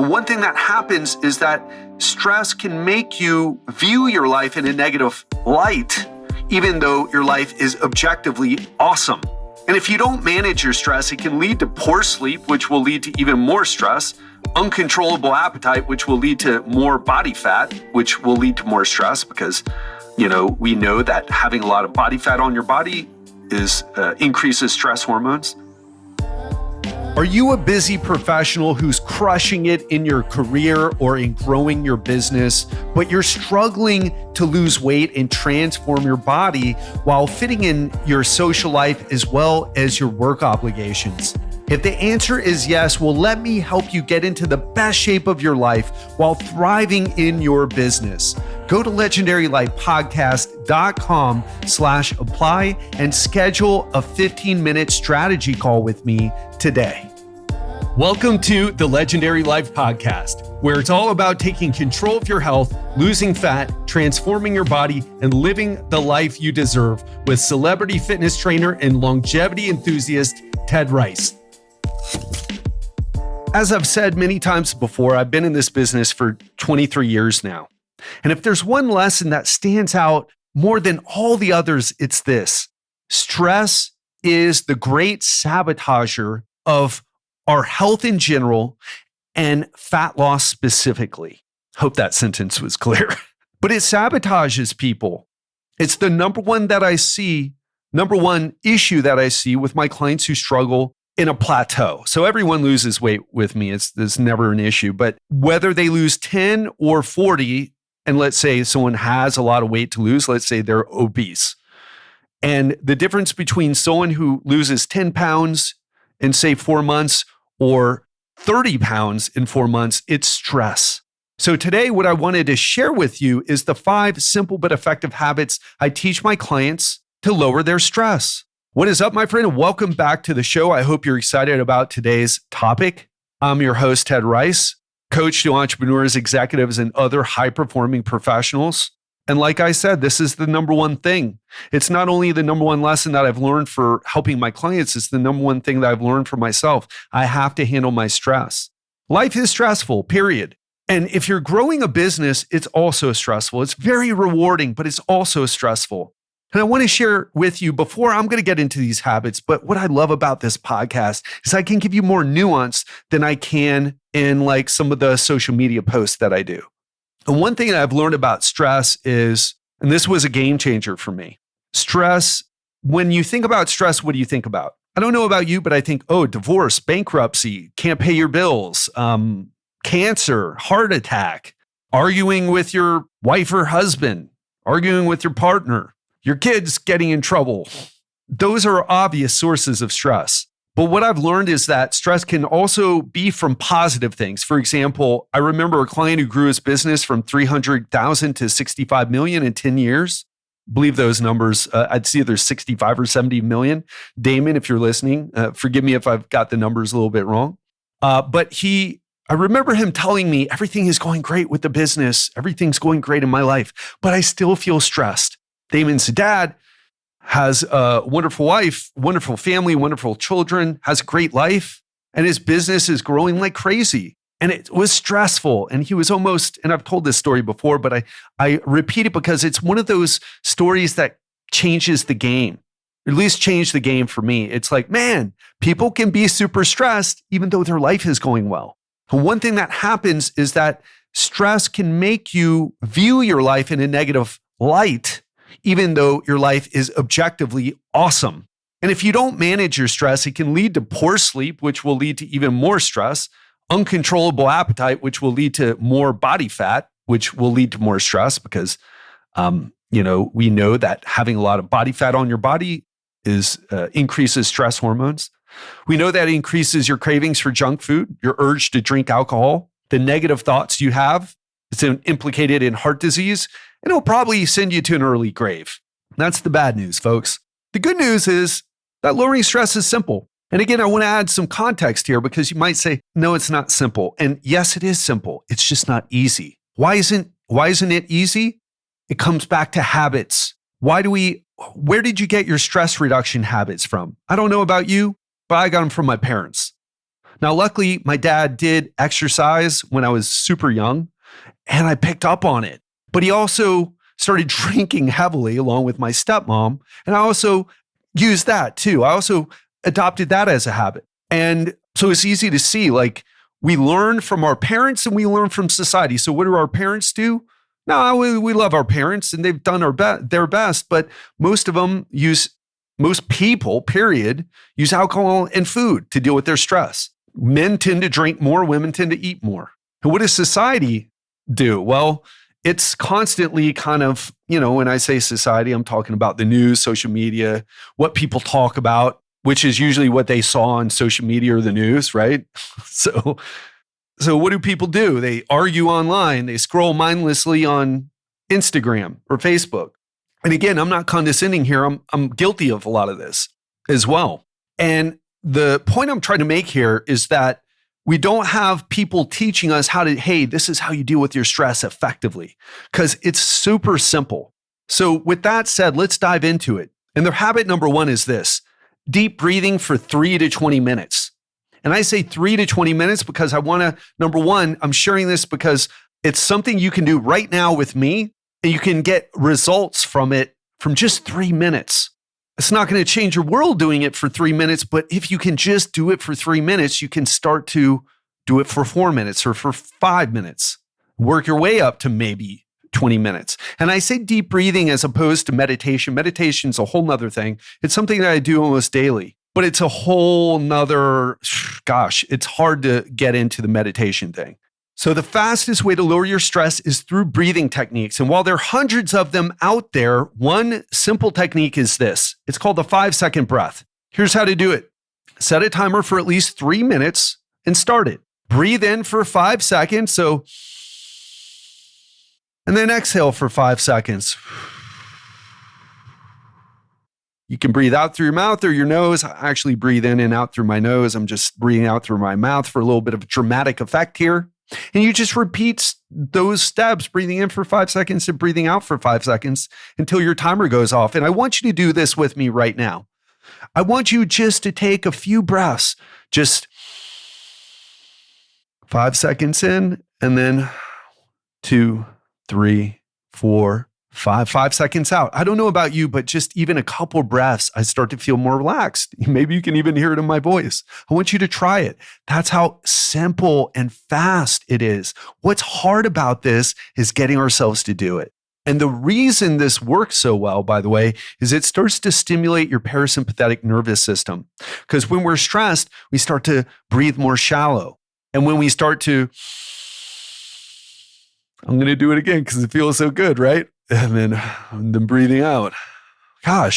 One thing that happens is that stress can make you view your life in a negative light, even though your life is objectively awesome. And if you don't manage your stress, it can lead to poor sleep, which will lead to even more stress, uncontrollable appetite, which will lead to more body fat, which will lead to more stress because, we know that having a lot of body fat on your body increases stress hormones. Are you a busy professional who's crushing it in your career or in growing your business, but you're struggling to lose weight and transform your body while fitting in your social life as well as your work obligations? If the answer is yes, well, let me help you get into the best shape of your life while thriving in your business. Go to legendarylifepodcast.com/apply and schedule a 15-minute strategy call with me today. Welcome to the Legendary Life Podcast, where it's all about taking control of your health, losing fat, transforming your body, and living the life you deserve with celebrity fitness trainer and longevity enthusiast, Ted Rice. As I've said many times before, I've been in this business for 23 years now. And if there's one lesson that stands out more than all the others, it's this: stress is the great sabotager of our health in general and fat loss specifically. Hope that sentence was clear. But it sabotages people. It's the number one issue that I see with my clients who struggle in a plateau. So everyone loses weight with me. It's never an issue. But whether they lose 10 or 40, and let's say someone has a lot of weight to lose, let's say they're obese. And the difference between someone who loses 10 pounds in say 4 months or 30 pounds in 4 months, it's stress. So today, what I wanted to share with you is the 5 simple but effective habits I teach my clients to lower their stress. What is up, my friend? And welcome back to the show. I hope you're excited about today's topic. I'm your host, Ted Rice, coach to entrepreneurs, executives, and other high-performing professionals. And like I said, this is the number one thing. It's not only the number one lesson that I've learned for helping my clients, it's the number one thing that I've learned for myself. I have to handle my stress. Life is stressful, period. And if you're growing a business, it's also stressful. It's very rewarding, but it's also stressful. And I want to share with you before I'm going to get into these habits, but what I love about this podcast is I can give you more nuance than I can in like some of the social media posts that I do. And one thing that I've learned about stress is, and this was a game changer for me, stress, when you think about stress, what do you think about? I don't know about you, but I think, divorce, bankruptcy, can't pay your bills, cancer, heart attack, arguing with your wife or husband, arguing with your partner, your kids getting in trouble. Those are obvious sources of stress. But what I've learned is that stress can also be from positive things. For example, I remember a client who grew his business from 300,000 to 65 million in 10 years. I believe those numbers, I'd see either 65 or 70 million. Damon, if you're listening, forgive me if I've got the numbers a little bit wrong. But I remember him telling me, everything is going great with the business. Everything's going great in my life, but I still feel stressed. Damon's dad has a wonderful wife, wonderful family, wonderful children, has a great life, and his business is growing like crazy. And it was stressful. And he was almost, and I've told this story before, but I repeat it because it's one of those stories that changes the game, or at least changed the game for me. It's like, man, people can be super stressed even though their life is going well. And one thing that happens is that stress can make you view your life in a negative light, even though your life is objectively awesome. And if you don't manage your stress, it can lead to poor sleep, which will lead to even more stress, uncontrollable appetite, which will lead to more body fat, which will lead to more stress because, we know that having a lot of body fat on your body increases stress hormones. We know that it increases your cravings for junk food, your urge to drink alcohol, the negative thoughts you have. It's implicated in heart disease, and it'll probably send you to an early grave. That's the bad news, folks. The good news is that lowering stress is simple. And again, I want to add some context here because you might say, no, it's not simple. And yes, it is simple. It's just not easy. Why isn't it easy? It comes back to habits. Where did you get your stress reduction habits from? I don't know about you, but I got them from my parents. Now, luckily, my dad did exercise when I was super young and I picked up on it. But he also started drinking heavily along with my stepmom. And I also used that too. I also adopted that as a habit. And so it's easy to see, like, we learn from our parents and we learn from society. So what do our parents do? No, we love our parents and they've done their best, but most people, period, use alcohol and food to deal with their stress. Men tend to drink more, women tend to eat more. And what does society do? Well, it's constantly kind of, when I say society, I'm talking about the news, social media, what people talk about, which is usually what they saw on social media or the news, right? So what do people do? They argue online. They scroll mindlessly on Instagram or Facebook. And again, I'm not condescending here. I'm guilty of a lot of this as well. And the point I'm trying to make here is that we don't have people teaching us hey, this is how you deal with your stress effectively, because it's super simple. So with that said, let's dive into it. And their habit number one is this: deep breathing for 3 to 20 minutes. And I say 3 to 20 minutes because number one, I'm sharing this because it's something you can do right now with me, and you can get results from it from just 3 minutes. It's not going to change your world doing it for 3 minutes, but if you can just do it for 3 minutes, you can start to do it for 4 minutes or for 5 minutes. Work your way up to maybe 20 minutes. And I say deep breathing as opposed to meditation. Meditation's a whole nother thing. It's something that I do almost daily, but it's a whole nother, it's hard to get into the meditation thing. So the fastest way to lower your stress is through breathing techniques. And while there are hundreds of them out there, one simple technique is this. It's called the 5-second breath. Here's how to do it. Set a timer for at least 3 minutes and start it. Breathe in for 5 seconds. And then exhale for 5 seconds. You can breathe out through your mouth or your nose. I actually breathe in and out through my nose. I'm just breathing out through my mouth for a little bit of dramatic effect here. And you just repeat those steps, breathing in for 5 seconds and breathing out for 5 seconds until your timer goes off. And I want you to do this with me right now. I want you just to take a few breaths, just 5 seconds in, and then 2, 3, 4, 5 seconds out. I don't know about you, but just even a couple breaths, I start to feel more relaxed. Maybe you can even hear it in my voice. I want you to try it. That's how simple and fast it is. What's hard about this is getting ourselves to do it. And the reason this works so well, by the way, is it starts to stimulate your parasympathetic nervous system. Because when we're stressed, we start to breathe more shallow. And when we start to, I'm going to do it again because it feels so good, right? And then breathing out. I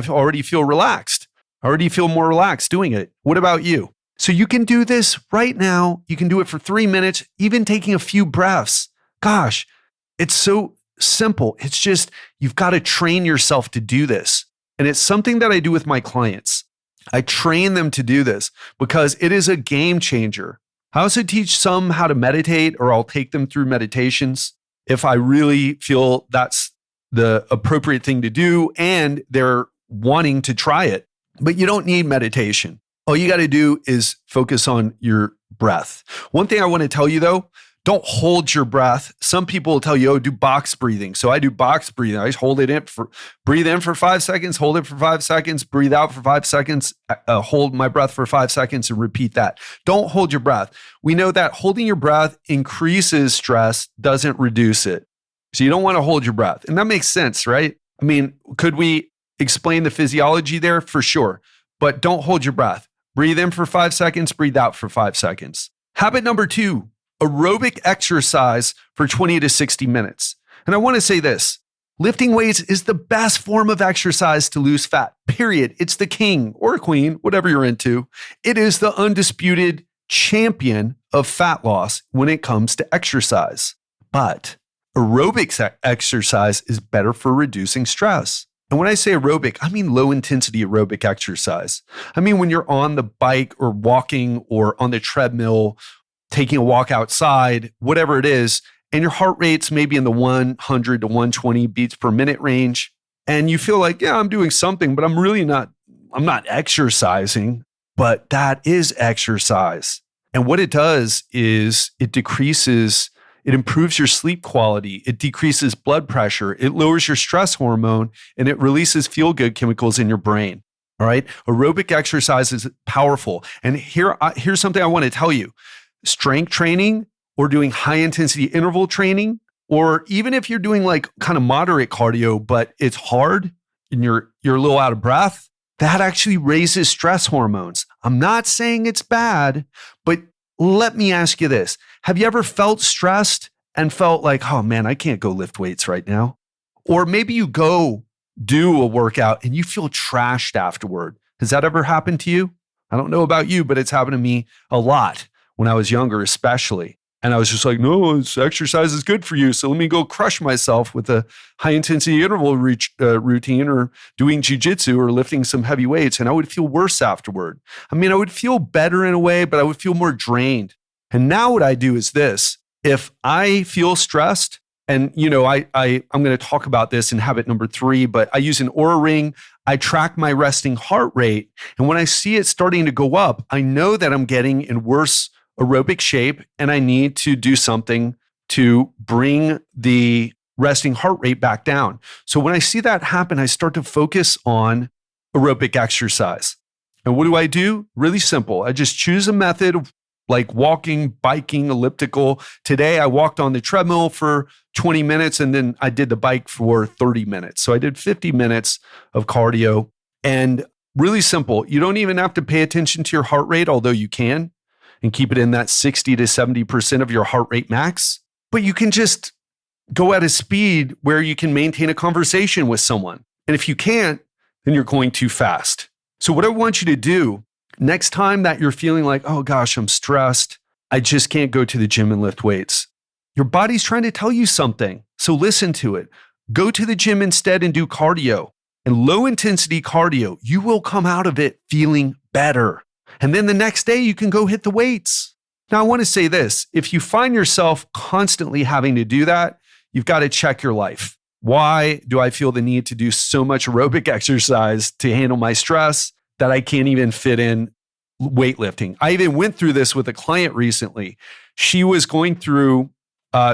already feel relaxed. I already feel more relaxed doing it. What about you? So you can do this right now. You can do it for 3 minutes, even taking a few breaths. It's so simple. It's just, you've got to train yourself to do this. And it's something that I do with my clients. I train them to do this because it is a game changer. I also teach some how to meditate, or I'll take them through meditations if I really feel that's the appropriate thing to do and they're wanting to try it. But you don't need meditation. All you got to do is focus on your breath. One thing I want to tell you though, don't hold your breath. Some people will tell you, do box breathing. So I do box breathing. I just breathe in for 5 seconds, hold it for 5 seconds, breathe out for 5 seconds, hold my breath for 5 seconds and repeat that. Don't hold your breath. We know that holding your breath increases stress, doesn't reduce it. So you don't want to hold your breath. And that makes sense, right? Could we explain the physiology there? For sure. But don't hold your breath. Breathe in for 5 seconds, breathe out for 5 seconds. Habit number 2. Aerobic exercise for 20 to 60 minutes. And I want to say this, lifting weights is the best form of exercise to lose fat, period. It's the king or queen, whatever you're into. It is the undisputed champion of fat loss when it comes to exercise. But aerobic exercise is better for reducing stress. And when I say aerobic, I mean low intensity aerobic exercise. When you're on the bike or walking or on the treadmill, taking a walk outside, whatever it is, and your heart rate's maybe in the 100 to 120 beats per minute range, and you feel like, I'm doing something, but I'm not exercising, but that is exercise. And what it does is it improves your sleep quality. It decreases blood pressure. It lowers your stress hormone and it releases feel-good chemicals in your brain. All right. Aerobic exercise is powerful. And here's something I want to tell you. Strength training or doing high intensity interval training, or even if you're doing like kind of moderate cardio, but it's hard and you're a little out of breath, that actually raises stress hormones. I'm not saying it's bad, but let me ask you this. Have you ever felt stressed and felt like, oh man, I can't go lift weights right now? Or maybe you go do a workout and you feel trashed afterward. Has that ever happened to you? I don't know about you, but it's happened to me a lot when I was younger, especially. And I was just like, no, this exercise is good for you. So let me go crush myself with a high intensity interval routine or doing jujitsu or lifting some heavy weights. And I would feel worse afterward. I mean, I would feel better in a way, but I would feel more drained. And now what I do is this. If I feel stressed, and I'm going to talk about this in habit number 3, but I use an Oura ring. I track my resting heart rate. And when I see it starting to go up, I know that I'm getting in worse aerobic shape and I need to do something to bring the resting heart rate back down. So when I see that happen, I start to focus on aerobic exercise. And what do? Really simple. I just choose a method of like walking, biking, elliptical. Today, I walked on the treadmill for 20 minutes and then I did the bike for 30 minutes. So I did 50 minutes of cardio and really simple. You don't even have to pay attention to your heart rate, although you can, and keep it in that 60 to 70% of your heart rate max. But you can just go at a speed where you can maintain a conversation with someone. And if you can't, then you're going too fast. So what I want you to do next time that you're feeling like, oh gosh, I'm stressed, I just can't go to the gym and lift weights. Your body's trying to tell you something. So listen to it. Go to the gym instead and do cardio. And low intensity cardio, you will come out of it feeling better. And then the next day you can go hit the weights. Now I want to say this, if you find yourself constantly having to do that, you've got to check your life. Why do I feel the need to do so much aerobic exercise to handle my stress that I can't even fit in weightlifting? I even went through this with a client recently. She was going through,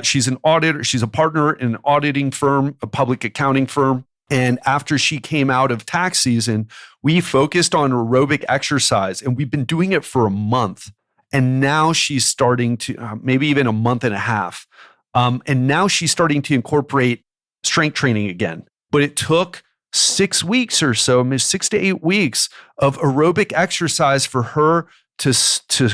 she's an auditor, she's a partner in an auditing firm, a public accounting firm. And after she came out of tax season, we focused on aerobic exercise and we've been doing it for a month. And now she's starting to, maybe even a month and a half. And now she's starting to incorporate strength training again. But it took 6 weeks or so, maybe 6 to 8 weeks of aerobic exercise for her to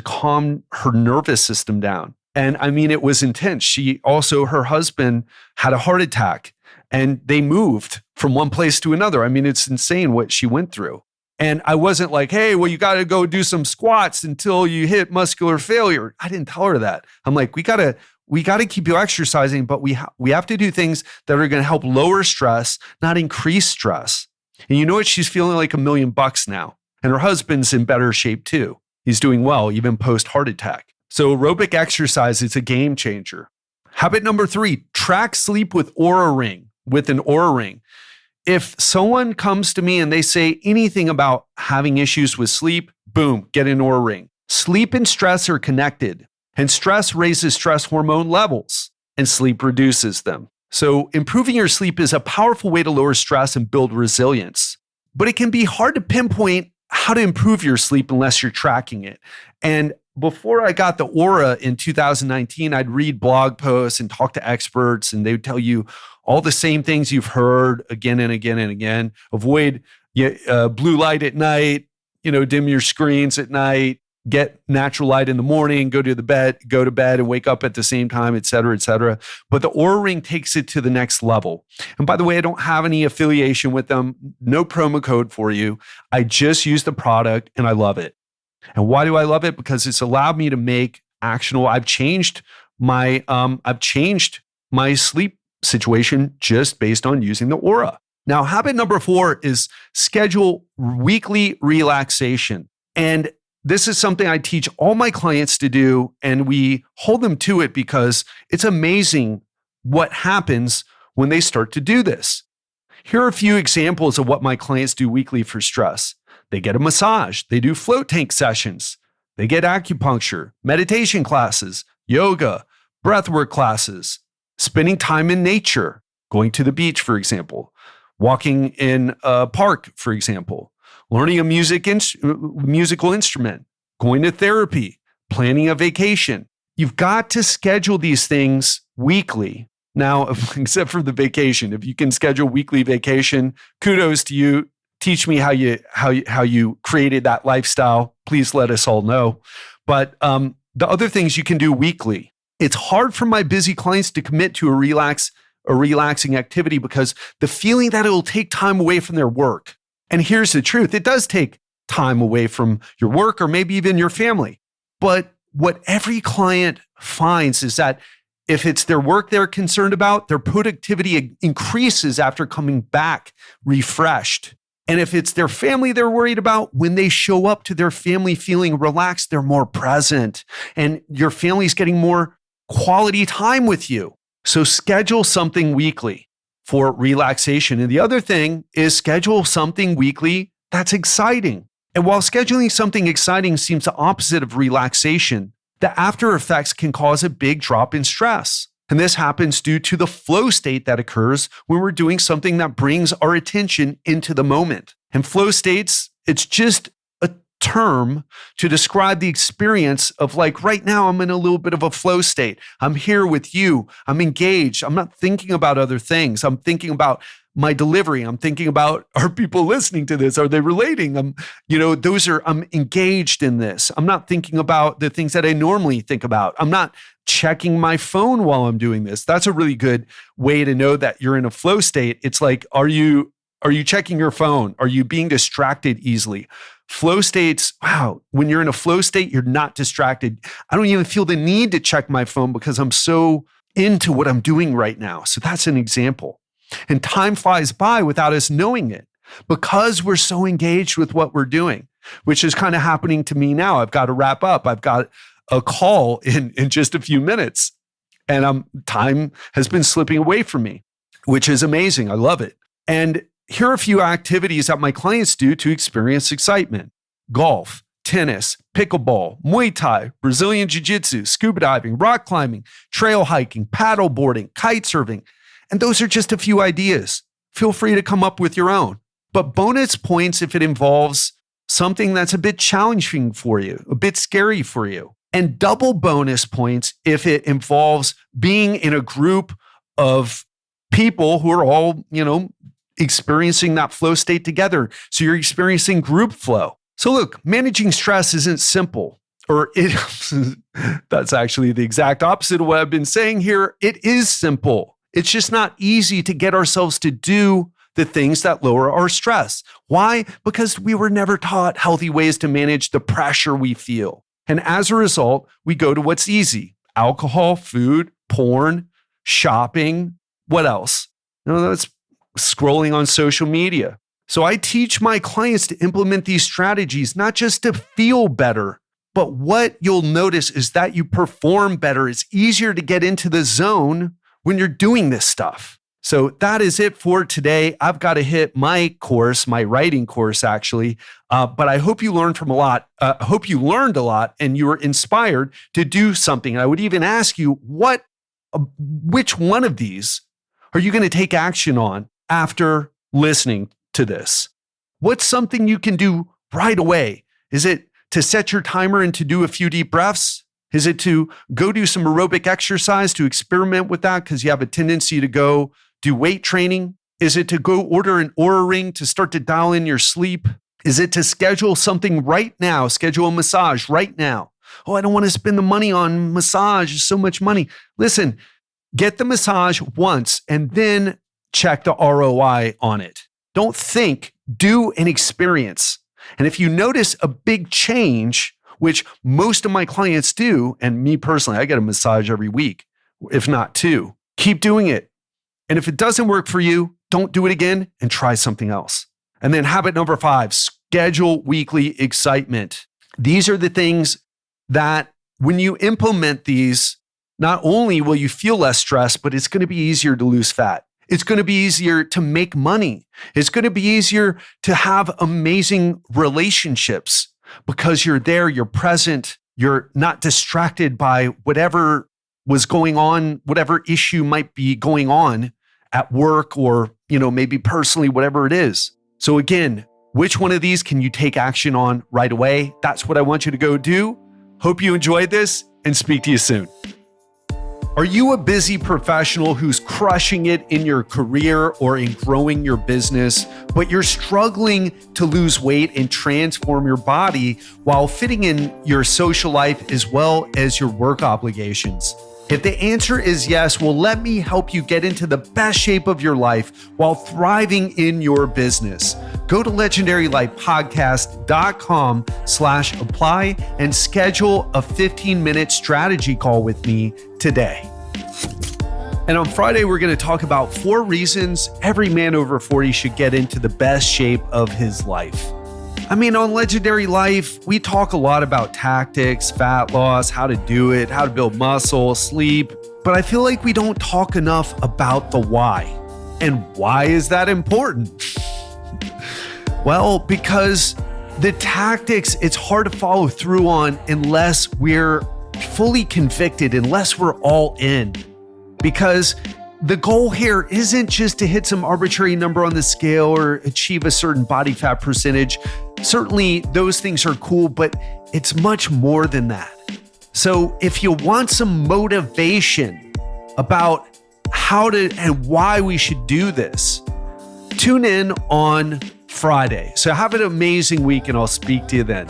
calm her nervous system down. And I mean, it was intense. Her husband had a heart attack and they moved from one place to another. I mean, it's insane what she went through. And I wasn't like, hey, well, you got to go do some squats until you hit muscular failure. I didn't tell her that. I'm like, we got to keep you exercising, but we have to do things that are going to help lower stress, not increase stress. And you know what? She's feeling like $1 million now. And her husband's in better shape too. He's doing well, even post heart attack. So aerobic exercise is a game changer. Habit number 3, track sleep with an Oura ring. If someone comes to me and they say anything about having issues with sleep, boom, get an Oura ring. Sleep and stress are connected. And stress raises stress hormone levels and sleep reduces them. So improving your sleep is a powerful way to lower stress and build resilience. But it can be hard to pinpoint how to improve your sleep unless you're tracking it. And before I got the Oura in 2019, I'd read blog posts and talk to experts, and they would tell you all the same things you've heard again and again and again. Avoid blue light at night, dim your screens at night, get natural light in the morning, go to bed and wake up at the same time, et cetera, et cetera. But the Oura ring takes it to the next level. And by the way, I don't have any affiliation with them, no promo code for you. I just use the product and I love it. And why do I love it? Because it's allowed me to make actionable. I've changed my sleep situation just based on using the Oura. Now, habit number 4 is schedule weekly relaxation. And this is something I teach all my clients to do, and we hold them to it because it's amazing what happens when they start to do this. Here are a few examples of what my clients do weekly for stress. They get a massage. They do float tank sessions. They get acupuncture, meditation classes, yoga, breathwork classes, spending time in nature, going to the beach, for example, walking in a park, for example, learning a musical instrument, going to therapy, planning a vacation. You've got to schedule these things weekly. Now, except for the vacation, if you can schedule weekly vacation, kudos to you. Teach me how you created that lifestyle. Please let us all know. But the other things you can do weekly. It's hard for my busy clients to commit to a relaxing activity because the feeling that it will take time away from their work. And here's the truth. It does take time away from your work or maybe even your family. But what every client finds is that if it's their work they're concerned about, their productivity increases after coming back refreshed. And if it's their family they're worried about, when they show up to their family feeling relaxed, they're more present and your family's getting more quality time with you. So schedule something weekly for relaxation. And the other thing is schedule something weekly that's exciting. And while scheduling something exciting seems the opposite of relaxation, the after effects can cause a big drop in stress. And this happens due to the flow state that occurs when we're doing something that brings our attention into the moment. And flow states, it's just a term to describe the experience of like right now, I'm in a little bit of a flow state. I'm here with you. I'm engaged. I'm not thinking about other things. I'm thinking about my delivery. I'm thinking about, are people listening to this? Are they relating? I'm engaged in this. I'm not thinking about the things that I normally think about. I'm not checking my phone while I'm doing this. That's a really good way to know that you're in a flow state. It's like, are you checking your phone? Are you being distracted easily? Flow states, wow, when you're in a flow state, you're not distracted. I don't even feel the need to check my phone because I'm so into what I'm doing right now. So that's an example. And time flies by without us knowing it because we're so engaged with what we're doing, which is kind of happening to me now. I've got to wrap up. I've got a call in just a few minutes and time has been slipping away from me, which is amazing. I love it. And here are a few activities that my clients do to experience excitement: golf, tennis, pickleball, Muay Thai, Brazilian Jiu-Jitsu, scuba diving, rock climbing, trail hiking, paddle boarding, kite surfing. And those are just a few ideas. Feel free to come up with your own. But bonus points if it involves something that's a bit challenging for you, a bit scary for you. And double bonus points if it involves being in a group of people who are all, experiencing that flow state together. So you're experiencing group flow. So look, managing stress isn't simple. That's actually the exact opposite of what I've been saying here. It is simple. It's just not easy to get ourselves to do the things that lower our stress. Why? Because we were never taught healthy ways to manage the pressure we feel. And as a result, we go to what's easy: alcohol, food, porn, shopping. What else? That's scrolling on social media. So I teach my clients to implement these strategies, not just to feel better, but what you'll notice is that you perform better. It's easier to get into the zone when you're doing this stuff. So that is it for today. I've got to hit my course, my writing course, actually. But I hope you learned a lot and you were inspired to do something. I would even ask you, which one of these are you going to take action on after listening to this? What's something you can do right away? Is it to set your timer and to do a few deep breaths? Is it to go do some aerobic exercise, to experiment with that because you have a tendency to go do weight training? Is it to go order an Oura ring to start to dial in your sleep? Is it to schedule something right now, schedule a massage right now? Oh, I don't want to spend the money on massage. It's so much money. Listen, get the massage once and then check the ROI on it. Don't think, do an experience. And if you notice a big change, which most of my clients do, and me personally, I get a massage every week, if not two. Keep doing it. And if it doesn't work for you, don't do it again and try something else. And then habit number 5, schedule weekly excitement. These are the things that when you implement these, not only will you feel less stressed, but it's going to be easier to lose fat. It's going to be easier to make money. It's going to be easier to have amazing relationships. because you're there, you're present, you're not distracted by whatever was going on, whatever issue might be going on at work or, maybe personally, whatever it is. So again, which one of these can you take action on right away? That's what I want you to go do. Hope you enjoyed this and speak to you soon. Are you a busy professional who's crushing it in your career or in growing your business, but you're struggling to lose weight and transform your body while fitting in your social life as well as your work obligations? If the answer is yes, well, let me help you get into the best shape of your life while thriving in your business. Go to legendarylifepodcast.com/apply and schedule a 15-minute strategy call with me today. And on Friday, we're going to talk about 4 reasons every man over 40 should get into the best shape of his life. On Legendary Life, we talk a lot about tactics, fat loss, how to do it, how to build muscle, sleep, but I feel like we don't talk enough about the why. And why is that important? Well, because the tactics, it's hard to follow through on unless we're fully convicted, unless we're all in. Because the goal here isn't just to hit some arbitrary number on the scale or achieve a certain body fat percentage. Certainly those things are cool, but it's much more than that. So if you want some motivation about how to and why we should do this, tune in on Friday. So have an amazing week and I'll speak to you then.